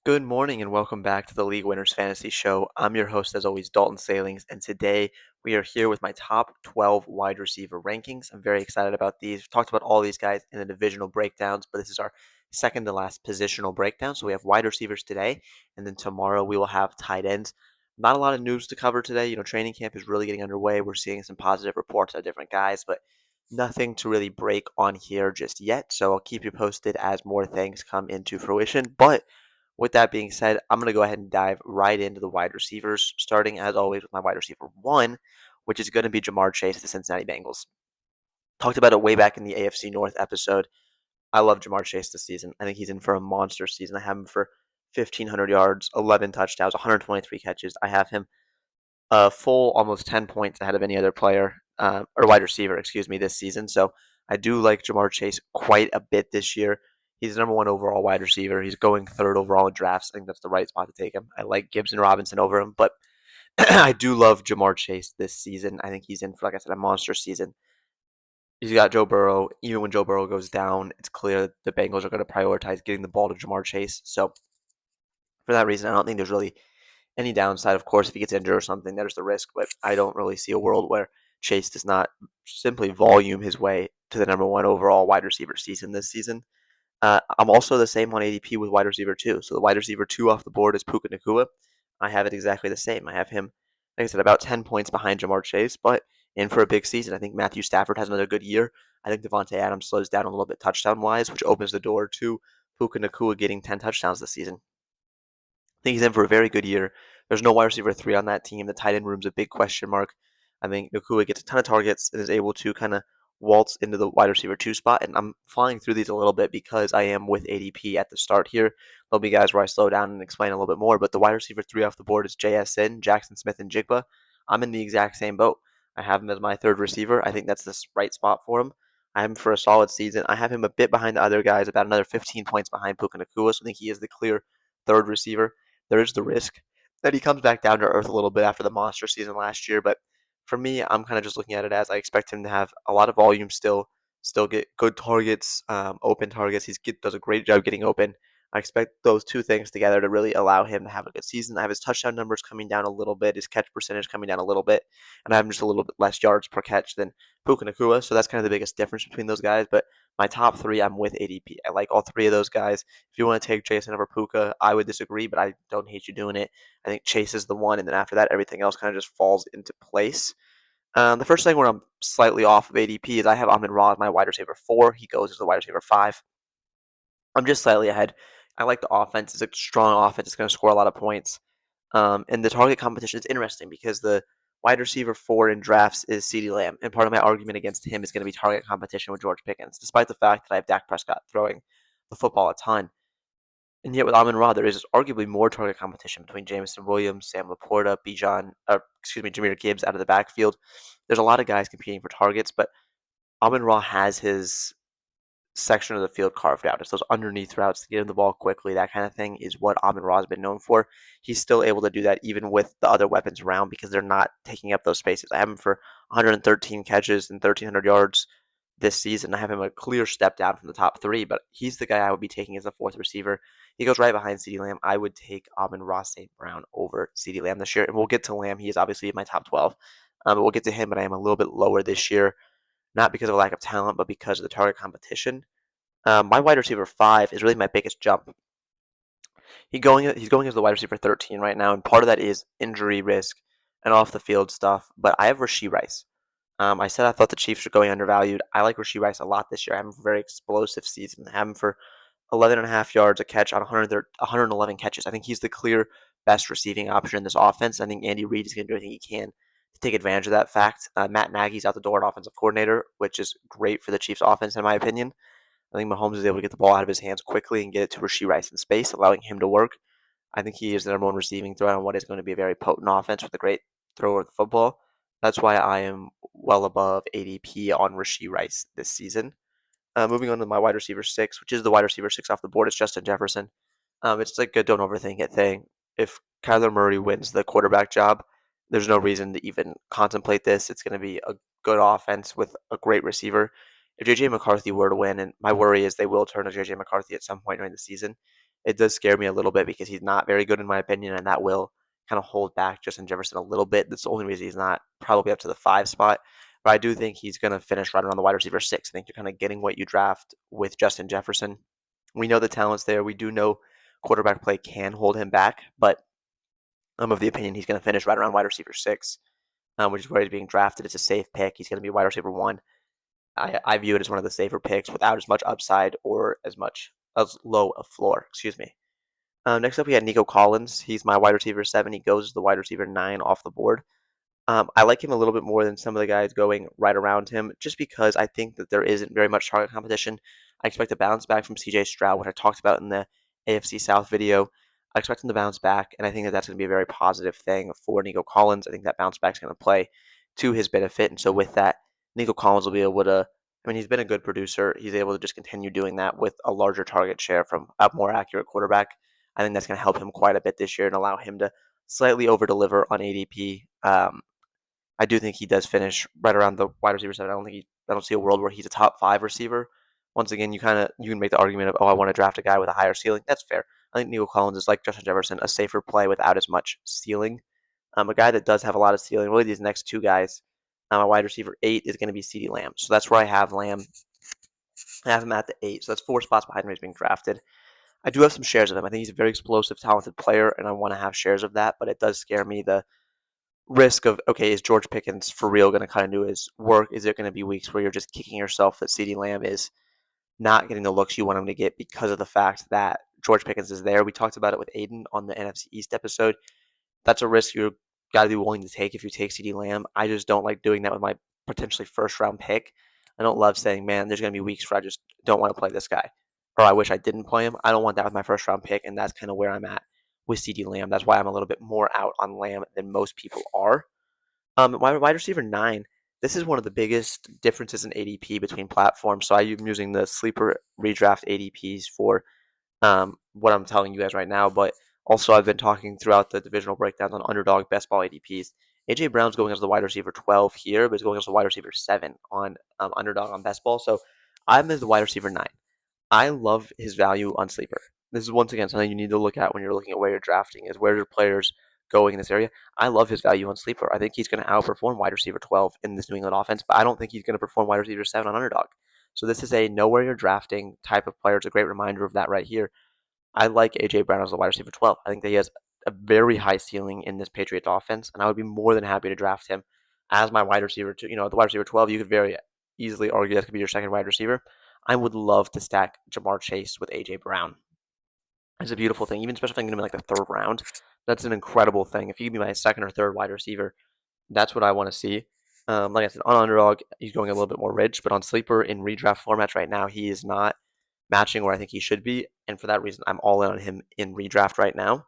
Good morning and welcome back to the League Winners Fantasy Show. I'm your host, as always, Dalton Salings, and today we are here with my top 12 wide receiver rankings. I'm very excited about these. We've talked about all these guys in the divisional breakdowns, but this is our second to last positional breakdown. So we have wide receivers today, and then tomorrow we will have tight ends. Not a lot of news to cover today. Training camp is really getting underway. We're seeing some positive reports on different guys, but nothing to really break on here just yet. So I'll keep you posted as more things come into fruition. But with that being said, I'm going to go ahead and dive right into the wide receivers, starting as always with my wide receiver one, which is going to be Jamar Chase, the Cincinnati Bengals. Talked about it way back in the AFC North episode. I love Jamar Chase this season. I think he's in for a monster season. I have him for 1,500 yards, 11 touchdowns, 123 catches. I have him a full almost 10 points ahead of any other player or wide receiver, excuse me, this season. So I do like Jamar Chase quite a bit this year. He's the number one overall wide receiver. He's going third overall in drafts. I think that's the right spot to take him. I like Gibson Robinson over him, but I do love Jamar Chase this season. I think he's in for, like I said, a monster season. He's got Joe Burrow. Even when Joe Burrow goes down, it's clear that the Bengals are going to prioritize getting the ball to Jamar Chase. So for that reason, I don't think there's really any downside. Of course, if he gets injured or something, there's the risk, but I don't really see a world where Chase does not simply volume his way to the number one overall wide receiver season this season. I'm also the same on ADP with wide receiver two. So the wide receiver two off the board is Puka Nacua. I have it exactly the same. I have him, like I said, about 10 points behind Jamar Chase, but in for a big season. I think Matthew Stafford has another good year. I think Devontae Adams slows down a little bit touchdown wise, which opens the door to Puka Nacua getting 10 touchdowns this season. I think he's in for a very good year. There's no wide receiver three on that team. The tight end room's a big question mark. I think Nacua gets a ton of targets and is able to kind of waltz into the wide receiver two spot. And I'm flying through these a little bit because I am with ADP at the start here. There'll be guys where I slow down and explain a little bit more. But the wide receiver three off the board is JSN, Jackson Smith, and Jigba. I'm in the exact same boat. I have him as my third receiver. I think that's the right spot for him. I have him for a solid season. I have him a bit behind the other guys, about another 15 points behind Puka Nacua. So I think he is the clear third receiver. There is the risk that he comes back down to earth a little bit after the monster season last year. But for me, I'm kind of just looking at it as I expect him to have a lot of volume still get good targets, open targets. Does a great job getting open. I expect those two things together to really allow him to have a good season. I have his touchdown numbers coming down a little bit, his catch percentage coming down a little bit, and I have him just a little bit less yards per catch than Puka Nacua. So that's kind of the biggest difference between those guys. But my top three, I'm with ADP. I like all three of those guys. If you want to take Jason over Puka, I would disagree, but I don't hate you doing it. I think Chase is the one, and then after that, everything else kind of just falls into place. The first thing where I'm slightly off of ADP is I have Amon Ra as my wide receiver four. He goes as the wide receiver five. I'm just slightly ahead. I like the offense. It's a strong offense. It's going to score a lot of points. And the target competition is interesting because the wide receiver four in drafts is CeeDee Lamb. And part of my argument against him is going to be target competition with George Pickens, despite the fact that I have Dak Prescott throwing the football a ton. And yet with Amon Ra, there is arguably more target competition between Jameson Williams, Sam Laporta, Jahmyr Gibbs out of the backfield. There's a lot of guys competing for targets, but Amon Ra has his section of the field carved out. It's those underneath routes to get him the ball quickly, that kind of thing is what Amon Ra has been known for. He's still able to do that even with the other weapons around because they're not taking up those spaces. I have him for 113 catches and 1,300 yards this season. I have him a clear step down from the top three, but he's the guy I would be taking as a fourth receiver. He goes right behind CeeDee Lamb. I would take Amon-Ra St. Brown over CeeDee Lamb this year, and we'll get to Lamb. He is obviously in my top 12, but we'll get to him, but I am a little bit lower this year, not because of a lack of talent, but because of the target competition. My wide receiver 5 is really my biggest jump. He's going as the wide receiver 13 right now, and part of that is injury risk and off the field stuff. But I have Rashee Rice. I said I thought the Chiefs were going undervalued. I like Rashee Rice a lot this year. I have him for a very explosive season. I have him for 11 and a half yards a catch on 111 catches. I think he's the clear best receiving option in this offense. I think Andy Reid is going to do everything he can to take advantage of that fact. Matt Nagy's out the door at offensive coordinator, which is great for the Chiefs offense in my opinion. I think Mahomes is able to get the ball out of his hands quickly and get it to Rashee Rice in space, allowing him to work. I think he is the number one receiving threat on what is going to be a very potent offense with a great thrower of the football. That's why I am well above ADP on Rashee Rice this season. Moving on to my wide receiver 6, which is the wide receiver 6 off the board, it's Justin Jefferson. It's like a don't overthink it thing. If Kyler Murray wins the quarterback job, there's no reason to even contemplate this. It's going to be a good offense with a great receiver. If JJ McCarthy were to win, and my worry is they will turn to JJ McCarthy at some point during the season, it does scare me a little bit because he's not very good in my opinion, and that will kind of hold back Justin Jefferson a little bit. That's the only reason he's not probably up to the 5 spot. But I do think he's going to finish right around the wide receiver 6. I think you're kind of getting what you draft with Justin Jefferson. We know the talent's there. We do know quarterback play can hold him back, but I'm of the opinion he's going to finish right around wide receiver 6, which is where he's being drafted. It's a safe pick. He's going to be wide receiver 1. I view it as one of the safer picks without as much upside or as low a floor. Excuse me. Next up, we had Nico Collins. He's my wide receiver 7. He goes as the wide receiver 9 off the board. I like him a little bit more than some of the guys going right around him, just because I think that there isn't very much target competition. I expect a bounce back from CJ Stroud, what I talked about in the AFC South video. I expect him to bounce back, and I think that that's going to be a very positive thing for Nico Collins. I think that bounce back is going to play to his benefit, and so with that, Nico Collins will be able to. I mean, he's been a good producer. He's able to just continue doing that with a larger target share from a more accurate quarterback. I think that's going to help him quite a bit this year and allow him to slightly over deliver on ADP. I do think he does finish right around the wide receiver 7. I don't see a world where he's a top 5 receiver. Once again, you can make the argument of, oh, I want to draft a guy with a higher ceiling. That's fair. I think Nico Collins is like Justin Jefferson, a safer play without as much ceiling. A guy that does have a lot of ceiling. Really, these next two guys, my wide receiver 8 is going to be CeeDee Lamb. So that's where I have Lamb. I have him at the 8. So that's 4 spots behind where he's being drafted. I do have some shares of him. I think he's a very explosive, talented player, and I want to have shares of that. But it does scare me the risk of, okay, is George Pickens for real going to kind of do his work? Is it going to be weeks where you're just kicking yourself that CeeDee Lamb is not getting the looks you want him to get because of the fact that George Pickens is there? We talked about it with Aiden on the NFC East episode. That's a risk you got to be willing to take if you take CeeDee Lamb. I just don't like doing that with my potentially first round pick. I don't love saying, man, there's going to be weeks where I just don't want to play this guy, or I wish I didn't play him. I don't want that with my first round pick, and that's kind of where I'm at with CeeDee Lamb. That's why I'm a little bit more out on Lamb than most people are. Wide receiver 9, this is one of the biggest differences in ADP between platforms. So I'm using the sleeper redraft ADPs for what I'm telling you guys right now, but also I've been talking throughout the divisional breakdowns on underdog best ball ADPs. AJ Brown's going as the wide receiver 12 here, but he's going as the wide receiver 7 on underdog on best ball. So I'm as the wide receiver 9. I love his value on sleeper. This is once again something you need to look at when you're looking at where you're drafting, is where your players going in this area. I love his value on sleeper. I think he's going to outperform wide receiver 12 in this New England offense, but I don't think he's going to perform wide receiver 7 on underdog. So this is a know where you're drafting type of player. It's a great reminder of that right here. I like AJ Brown as the wide receiver 12. I think that he has a very high ceiling in this Patriots offense, and I would be more than happy to draft him as my wide receiver. The wide receiver 12, you could very easily argue that could be your second wide receiver. I would love to stack Ja'Marr Chase with AJ Brown. It's a beautiful thing, even especially if I can get him in like the 3rd round. That's an incredible thing. If you give me my second or third wide receiver, that's what I want to see. Like I said, on underdog, he's going a little bit more rich, but on sleeper in redraft formats right now, he is not matching where I think he should be, and for that reason, I'm all in on him in redraft right now.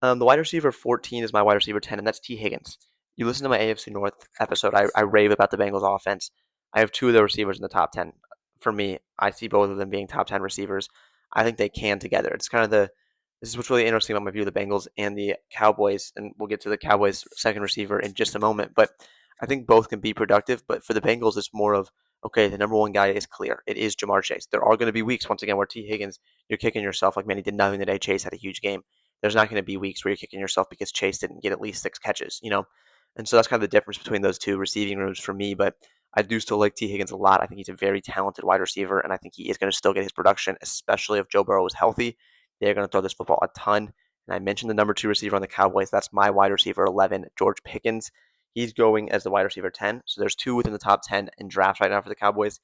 The wide receiver 14 is my wide receiver 10, and that's T. Higgins. You listen to my AFC North episode, I rave about the Bengals offense. I have 2 of the receivers in the top 10. For me, I see both of them being top 10 receivers. I think they can together. It's kind of this is what's really interesting about my view of the Bengals and the Cowboys, and we'll get to the Cowboys' second receiver in just a moment. But I think both can be productive. But for the Bengals, it's more of, okay, the number one guy is clear. It is Ja'Marr Chase. There are going to be weeks, once again, where T. Higgins, you're kicking yourself like, man, he did nothing today. Chase had a huge game. There's not going to be weeks where you're kicking yourself because Chase didn't get at least 6 catches. And so that's kind of the difference between those two receiving rooms for me. But I do still like T. Higgins a lot. I think he's a very talented wide receiver, and I think he is going to still get his production, especially if Joe Burrow is healthy. They're going to throw this football a ton. And I mentioned the number 2 receiver on the Cowboys. That's my wide receiver 11, George Pickens. He's going as the wide receiver 10. So there's 2 within the top 10 in drafts right now for the Cowboys.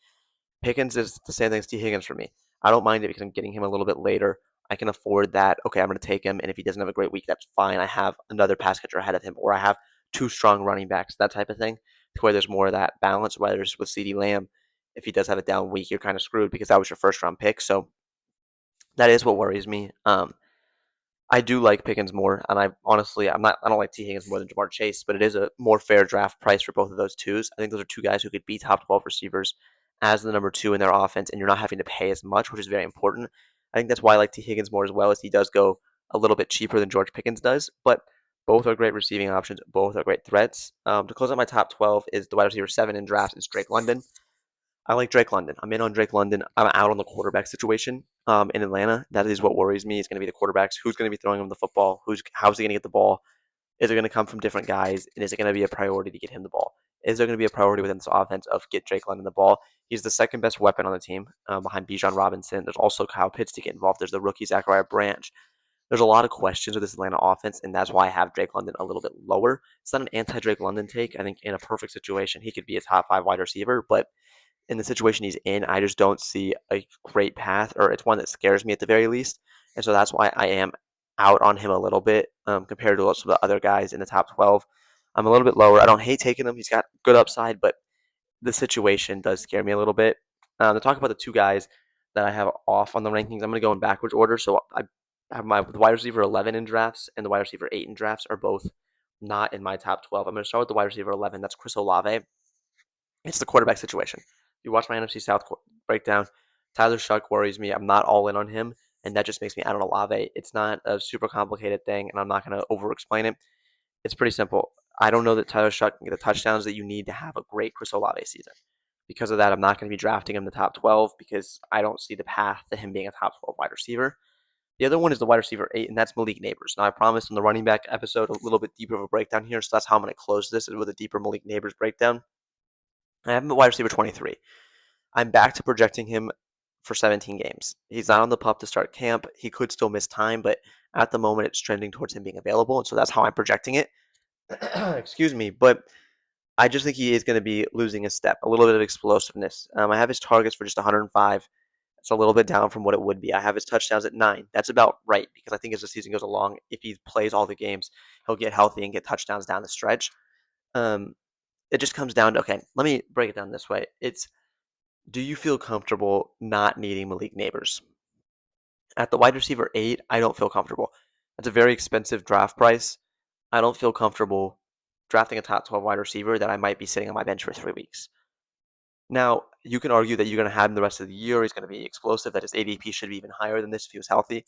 Pickens is the same thing as T. Higgins for me. I don't mind it because I'm getting him a little bit later. I can afford that. Okay, I'm going to take him, and if he doesn't have a great week, that's fine. I have another pass catcher ahead of him, or I have 2 strong running backs, that type of thing, to where there's more of that balance. Whether it's with CeeDee Lamb, if he does have a down week, you're kind of screwed because that was your first round pick. So that is what worries me. I do like Pickens more, and I don't like T. Higgins more than Ja'Marr Chase, but it is a more fair draft price for both of those twos. I think those are 2 guys who could be top 12 receivers as the number 2 in their offense, and you're not having to pay as much, which is very important. I think that's why I like T. Higgins more as well, as he does go a little bit cheaper than George Pickens does, but both are great receiving options. Both are great threats. To close out my top 12 is the wide receiver 7 in drafts is Drake London. I like Drake London. I'm in on Drake London. I'm out on the quarterback situation. in Atlanta. That is what worries me. Is going to be the quarterbacks. Who's going to be throwing him the football? How's he going to get the ball? Is it going to come from different guys? And is it going to be a priority to get him the ball? Is there going to be a priority within this offense of get Drake London the ball? He's the second best weapon on the team behind Bijan Robinson. There's also Kyle Pitts to get involved. There's the rookie Zachariah Branch. There's a lot of questions with this Atlanta offense, and that's why I have Drake London a little bit lower. It's not an anti-Drake London take. I think in a perfect situation, he could be a top 5 wide receiver, but in the situation he's in, I just don't see a great path, or it's one that scares me at the very least. And so that's why I am out on him a little bit compared to lots of the other guys in the top 12. I'm a little bit lower. I don't hate taking him. He's got good upside, but the situation does scare me a little bit. To talk about the two guys that I have off on the rankings, I'm going to go in backwards order. So I have my wide receiver 11 in drafts and the wide receiver 8 in drafts are both not in my top 12. I'm going to start with the wide receiver 11. That's Chris Olave. It's the quarterback situation. If you watch my NFC South breakdown, Tyler Shuck worries me. I'm not all in on him, and that just makes me out on Olave. It's not a super complicated thing, and I'm not going to over-explain it. It's pretty simple. I don't know that Tyler Shuck can get the touchdowns that you need to have a great Chris Olave season. Because of that, I'm not going to be drafting him in the top 12 because I don't see the path to him being a top 12 wide receiver. The other one is the wide receiver 8, and that's Malik Nabers. Now, I promised in the running back episode a little bit deeper of a breakdown here, so that's how I'm going to close this, is with a deeper Malik Nabers breakdown. I have him at wide receiver 23. I'm back to projecting him for 17 games. He's not on the pup to start camp. He could still miss time, but at the moment it's trending towards him being available, and so that's how I'm projecting it. Excuse me, but I just think he is going to be losing a step, a little bit of explosiveness. I have his targets for just 105. It's a little bit down from what it would be. I have his touchdowns at 9. That's about right because I think as the season goes along, if he plays all the games, he'll get healthy and get touchdowns down the stretch. It just comes down to, okay, let me break it down this way. Do you feel comfortable not needing Malik Nabers? At the wide receiver 8, I don't feel comfortable. That's a very expensive draft price. I don't feel comfortable drafting a top 12 wide receiver that I might be sitting on my bench for 3 weeks. Now, you can argue that you're going to have him the rest of the year. He's going to be explosive, that his ADP should be even higher than this if he was healthy.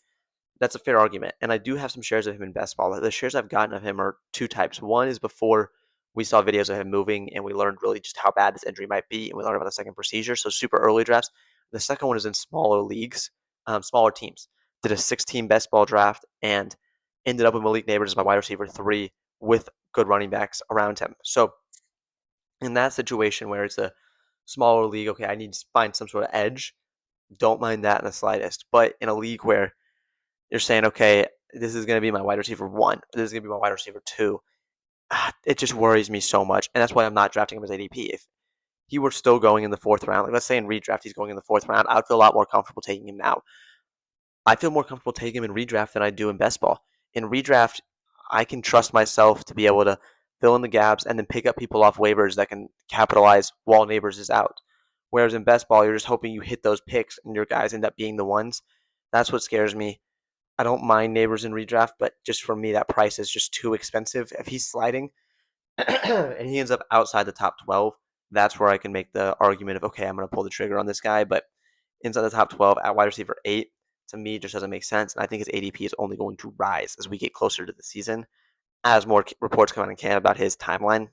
That's a fair argument. And I do have some shares of him in best ball. The shares I've gotten of him are two types. One is before we saw videos of him moving and we learned really just how bad this injury might be, and we learned about the second procedure. So super early drafts. The second one is in smaller leagues, smaller teams. Did a 16 best ball draft and ended up with Malik Nabers as my wide receiver 3 with good running backs around him. So in that situation where it's a smaller league, okay, I need to find some sort of edge. Don't mind that in the slightest. But in a league where you're saying, okay, this is going to be my wide receiver 1, this is going to be my wide receiver 2, it just worries me so much. And that's why I'm not drafting him as ADP. If he were still going in the 4th round, like let's say in redraft he's going in the 4th round, I would feel a lot more comfortable taking him now. I feel more comfortable taking him in redraft than I do in best ball. In redraft, I can trust myself to be able to fill in the gaps and then pick up people off waivers that can capitalize while Nabers is out. Whereas in best ball, you're just hoping you hit those picks and your guys end up being the ones. That's what scares me. I don't mind Nabers in redraft, but just for me, that price is just too expensive. If he's sliding and he ends up outside the top 12, that's where I can make the argument of, okay, I'm going to pull the trigger on this guy. But inside the top 12 at wide receiver 8, to me, just doesn't make sense. And I think his ADP is only going to rise as we get closer to the season, as more reports come out in camp about his timeline.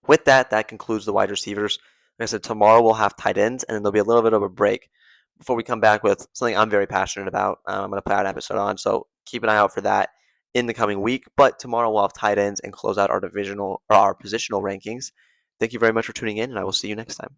With that, that concludes the wide receivers. Like I said, tomorrow we'll have tight ends, and then there'll be a little bit of a break before we come back with something I'm very passionate about. I'm going to put out an episode on, so keep an eye out for that in the coming week. But tomorrow we'll have tight ends and close out our divisional or our positional rankings. Thank you very much for tuning in, and I will see you next time.